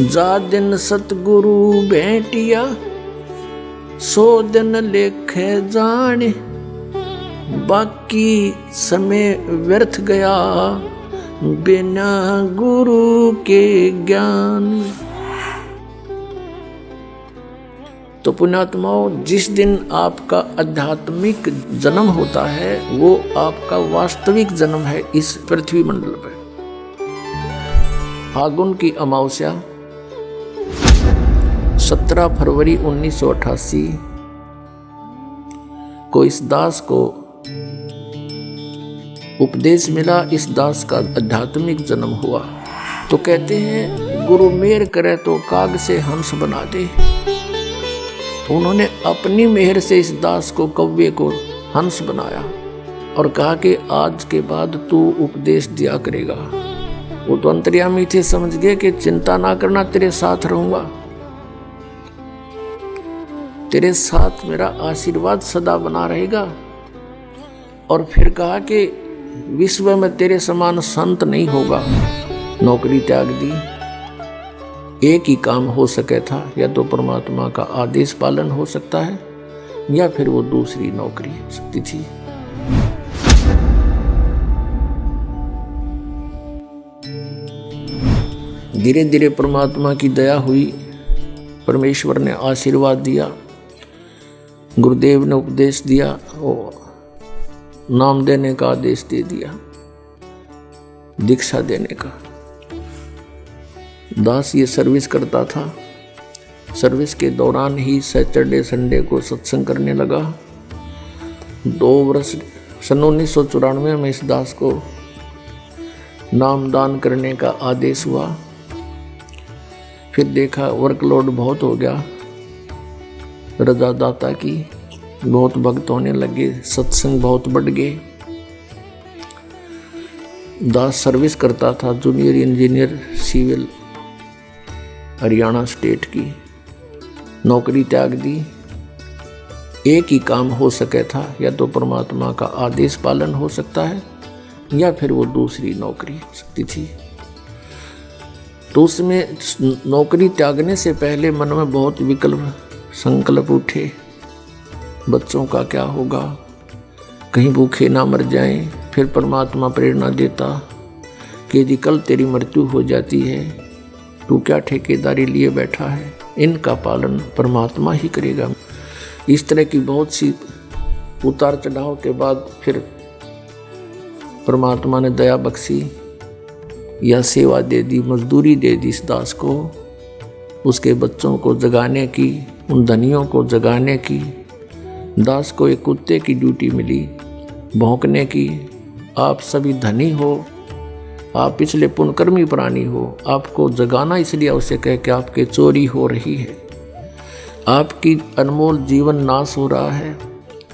जा दिन सतगुरु भेंटिया, 100 दिन लेखे जाने, बाकी समय व्यर्थ गया बिना गुरु के ज्ञान। तो पुण्यात्माओं, जिस दिन आपका आध्यात्मिक जन्म होता है वो आपका वास्तविक जन्म है इस पृथ्वी मंडल पर। फागुन की अमावस्या 17 फरवरी 1988 को इस दास को उपदेश मिला, इस दास का आध्यात्मिक जन्म हुआ। तो कहते हैं गुरु मेहर करे तो काग से हंस बना दे। उन्होंने अपनी मेहर से इस दास को, कव्वे को हंस बनाया और कहा कि आज के बाद तू उपदेश दिया करेगा। वो तो अंतर्यामी थे, समझ गए कि चिंता ना करना, तेरे साथ रहूंगा, तेरे साथ मेरा आशीर्वाद सदा बना रहेगा। और फिर कहा कि विश्व में तेरे समान संत नहीं होगा। नौकरी त्याग दी। एक ही काम हो सके था, या तो परमात्मा का आदेश पालन हो सकता है या फिर वो दूसरी नौकरी हो सकती थी। धीरे धीरे परमात्मा की दया हुई, परमेश्वर ने आशीर्वाद दिया, गुरुदेव ने उपदेश दिया, नाम देने का आदेश दे दिया, दीक्षा देने का। दास ये सर्विस करता था। सर्विस के दौरान ही सैटरडे संडे को सत्संग करने लगा। 2 वर्ष सन 1994 में इस दास को नामदान करने का आदेश हुआ। फिर देखा वर्कलोड बहुत हो गया, रजादाता की बहुत भक्त होने लगे, सत्संग बहुत बढ़ गए। दास सर्विस करता था, junior engineer civil, Haryana state की। नौकरी त्याग दी। एक ही काम हो सके था, या तो परमात्मा का आदेश पालन हो सकता है या फिर वो दूसरी नौकरी हो सकती थी। तो उसमें नौकरी त्यागने से पहले मन में बहुत विकल्प संकल्प उठे। बच्चों का क्या होगा, कहीं भूखे ना मर जाएं। फिर परमात्मा प्रेरणा देता कि यदि कल तेरी मृत्यु हो जाती है, तू क्या ठेकेदारी लिए बैठा है, इनका पालन परमात्मा ही करेगा। इस तरह की बहुत सी उतार चढ़ाव के बाद फिर परमात्मा ने दया बख्शी, या सेवा दे दी, मजदूरी दे दी इस दास को, उसके बच्चों को जगाने की, उन धनियों को जगाने की। दास को एक कुत्ते की ड्यूटी मिली, भौंकने की। आप सभी धनी हो, आप पिछले पुण्यकर्मी प्राणी हो, आपको जगाना इसलिए आवश्यक है कि आपके चोरी हो रही है, आपकी अनमोल जीवन नाश हो रहा है।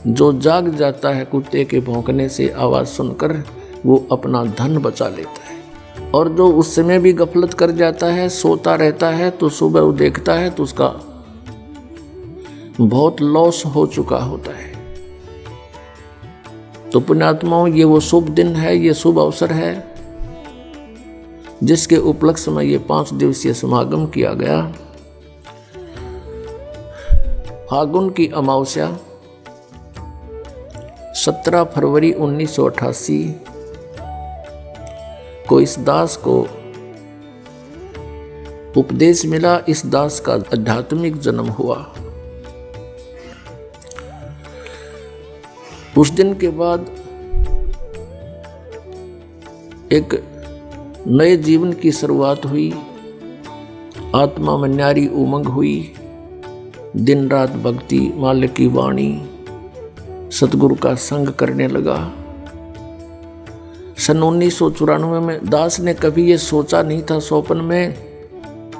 जो जाग जाता है कुत्ते के भौंकने से आवाज़ सुनकर, वो अपना धन बचा लेता है। और जो उस समय भी गफलत कर जाता है, सोता रहता है, तो सुबह वो देखता है तो उसका बहुत लॉस हो चुका होता है। तो पुण्यात्माओं, ये वो शुभ दिन है, ये शुभ अवसर है जिसके उपलक्ष्य में ये 5 दिवसीय समागम किया गया। फागुन की अमावस्या 17 फरवरी 1988 को इस दास को उपदेश मिला, इस दास का आध्यात्मिक जन्म हुआ। उस दिन के बाद एक नए जीवन की शुरुआत हुई। आत्मा में न्यारी उमंग हुई। दिन रात भक्ति, मालिक की वाणी, सतगुरु का संग करने लगा। सन 1994 में दास ने कभी ये सोचा नहीं था स्वप्न में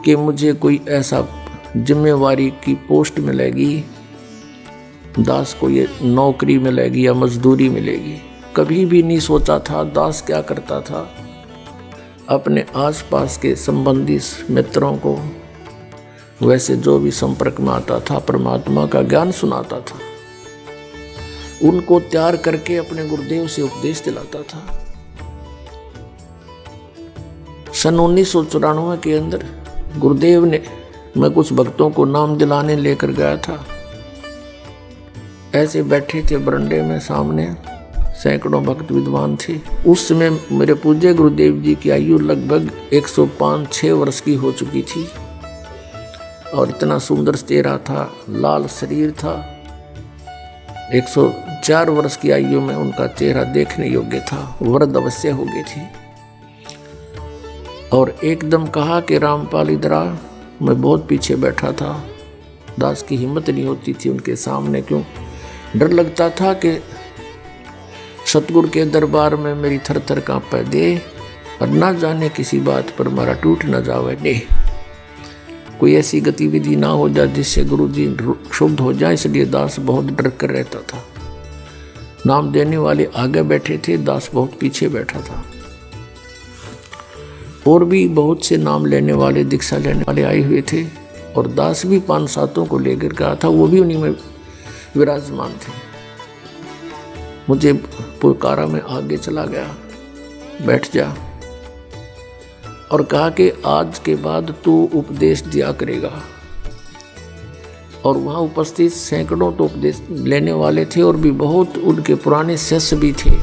कि मुझे कोई ऐसा जिम्मेवारी की पोस्ट मिलेगी, दास को ये नौकरी मिलेगी या मजदूरी मिलेगी। कभी भी नहीं सोचा था। दास क्या करता था, अपने आसपास के संबंधी मित्रों को, वैसे जो भी संपर्क में आता था, परमात्मा का ज्ञान सुनाता था, उनको तैयार करके अपने गुरुदेव से उपदेश दिलाता था। सन 1994 के अंदर गुरुदेव ने मैं कुछ भक्तों को नाम दिलाने लेकर गया था। ऐसे बैठे थे बरंडे में, सामने सैकड़ों भक्त विद्वान थे। उस समय मेरे पूज्य गुरुदेव जी की आयु लगभग 105-6 वर्ष की हो चुकी थी और इतना सुंदर चेहरा था, लाल शरीर था। 104 वर्ष की आयु में उनका चेहरा देखने योग्य था, वृद्ध अवश्य हो गई थी। और एकदम कहा कि रामपाल इधर आ। मैं बहुत पीछे बैठा था, दास की हिम्मत नहीं होती थी उनके सामने, क्यों डर लगता था कि सतगुरु के दरबार में मेरी थर थर कांपे दे और ना जाने किसी बात पर मारा टूट न जावे दे, कोई ऐसी गतिविधि ना हो जाए जिससे गुरु जी क्षुब्ध हो जाए। इसलिए दास बहुत डर कर रहता था। नाम देने वाले आगे बैठे थे, दास बहुत पीछे बैठा था। और भी बहुत से नाम लेने वाले, दीक्षा लेने वाले आए हुए थे और दास भी 5-7 को लेकर गया था, वो भी उन्हीं में विराजमान थे। मुझे पुकारा में आगे चला गया, बैठ जा, और कहा कि आज के बाद तू उपदेश दिया करेगा। और वहाँ उपस्थित सैकड़ों तो उपदेश लेने वाले थे और भी बहुत उनके पुराने शिष्य भी थे।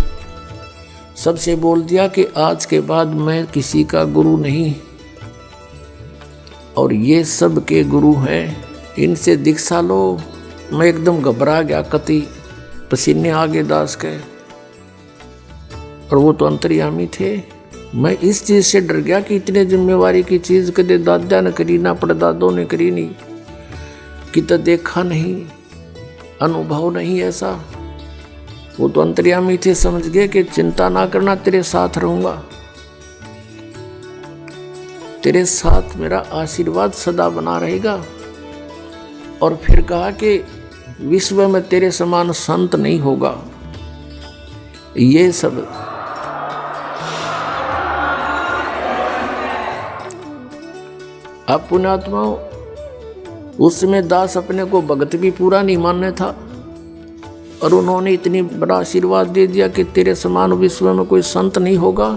सबसे बोल दिया कि आज के बाद मैं किसी का गुरु नहीं, और ये सब के गुरु हैं, इनसे दीक्षा लो। मैं एकदम घबरा गया, कति पसीने आ गए दास के, और वो तो अंतर्यामी थे। मैं इस चीज़ से डर गया कि इतने जिम्मेवारी की चीज़ कदे दादा ने करी ना परदादों ने करी नहीं, कि तो देखा नहीं, अनुभव नहीं ऐसा। वो तो अंतर्यामी थे, समझ गए कि चिंता ना करना, तेरे साथ रहूंगा, तेरे साथ मेरा आशीर्वाद सदा बना रहेगा। और फिर कहा कि विश्व में तेरे समान संत नहीं होगा। ये सब अब पुण्यात्माओं, उसमें दास अपने को भगत भी पूरा नहीं मानने था और उन्होंने इतनी बड़ा आशीर्वाद दे दिया कि तेरे समान विश्व में कोई संत नहीं होगा।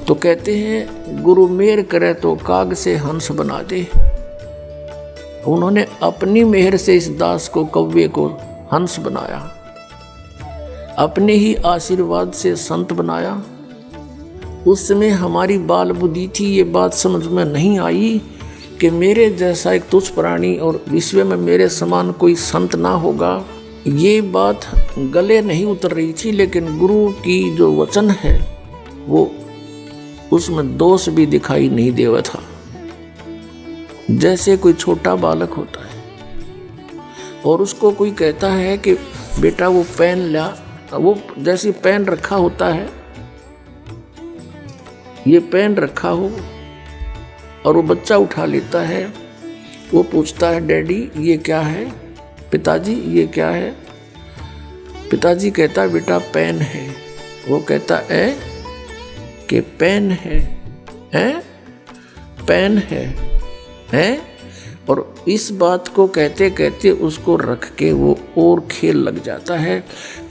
तो कहते हैं गुरु मेहर करे तो काग से हंस बना दे। उन्होंने अपनी मेहर से इस दास को, कव्वे को हंस बनाया, अपने ही आशीर्वाद से संत बनाया। उस समय हमारी बाल बुद्धि थी, ये बात समझ में नहीं आई कि मेरे जैसा एक तुच्छ प्राणी और विश्व में मेरे समान कोई संत ना होगा। ये बात गले नहीं उतर रही थी, लेकिन गुरु की जो वचन है वो उसमें दोष भी दिखाई नहीं देवा था। जैसे कोई छोटा बालक होता है और उसको कोई कहता है कि बेटा वो पेन ला, वो जैसे पेन रखा होता है, ये पेन रखा हो और वो बच्चा उठा लेता है, वो पूछता है डैडी ये क्या है, पिताजी ये क्या है। पिताजी कहता है बेटा पेन है। वो कहता है कि पेन है, पेन है, और इस बात को कहते कहते उसको रख के वो और खेल लग जाता है।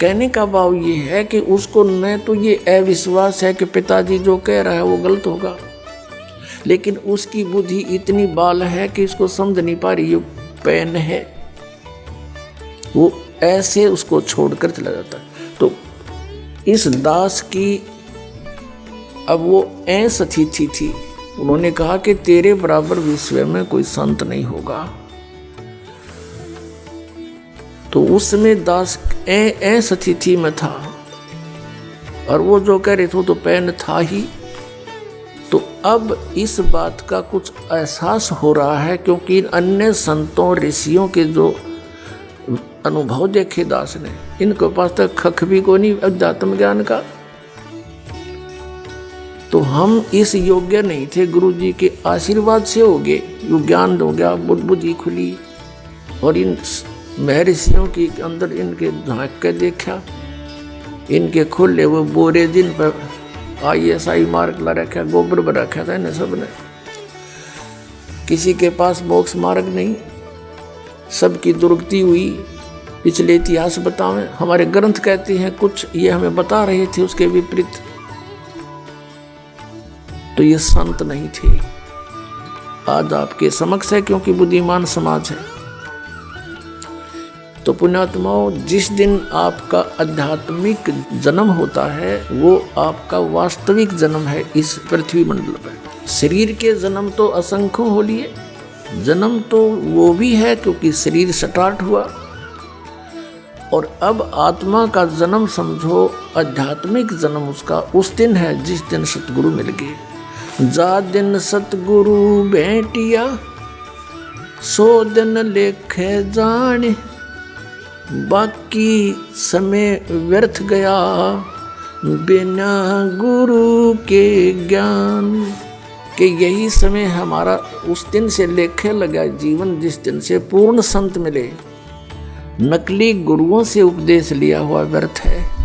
कहने का भाव ये है कि उसको न तो ये अविश्वास है कि पिताजी जो कह रहा है वो गलत होगा, लेकिन उसकी बुद्धि इतनी बाल है कि इसको समझ नहीं पा रही ये पेन है। वो ऐसे उसको छोड़कर चला जाता है। तो इस दास की अब वो ऐस अतिथि थी। उन्होंने कहा कि तेरे बराबर विश्व में कोई संत नहीं होगा। तो उस समय दास ऐस अतिथि में था और वो जो कह रहे थे तो पेन था ही। तो अब इस बात का कुछ एहसास हो रहा है, क्योंकि अन्य संतों ऋषियों के जो अनुभव देखे दास ने, इनके पास तक खख भी को नहीं अध्यात्म ज्ञान का। तो हम इस योग्य नहीं थे, गुरु जी के आशीर्वाद से हो गए, यो ज्ञान हो गया, बुद्धि खुली। और इन महर्षियों के अंदर इनके झांक के देखा, इनके खुले वो बोरे जिन पर ISI मार्क ला रखा, गोबर पर रखा था इन्हें सब ने। किसी के पास मोक्ष मार्ग नहीं, सबकी दुर्गति हुई। पिछले इतिहास बतावें, हमारे ग्रंथ कहते हैं कुछ, ये हमें बता रहे थे उसके विपरीत। तो ये संत नहीं थे। आज आपके समक्ष है क्योंकि बुद्धिमान समाज है। तो पुण्यात्माओं, जिस दिन आपका आध्यात्मिक जन्म होता है वो आपका वास्तविक जन्म है इस पृथ्वी मंडल पर। शरीर के जन्म तो असंख्यों हो लिए, जन्म तो वो भी है क्योंकि शरीर स्टार्ट हुआ, और अब आत्मा का जन्म समझो, आध्यात्मिक जन्म उसका उस दिन है जिस दिन सतगुरु मिल गए। जा दिन सतगुरु भेटिया सो दिन लेखे जाने, बाकी समय व्यर्थ गया बिना गुरु के ज्ञान। कि यही समय हमारा उस दिन से लेखे लगा जीवन जिस दिन से पूर्ण संत मिले। नकली गुरुओं से उपदेश लिया हुआ व्यर्थ है।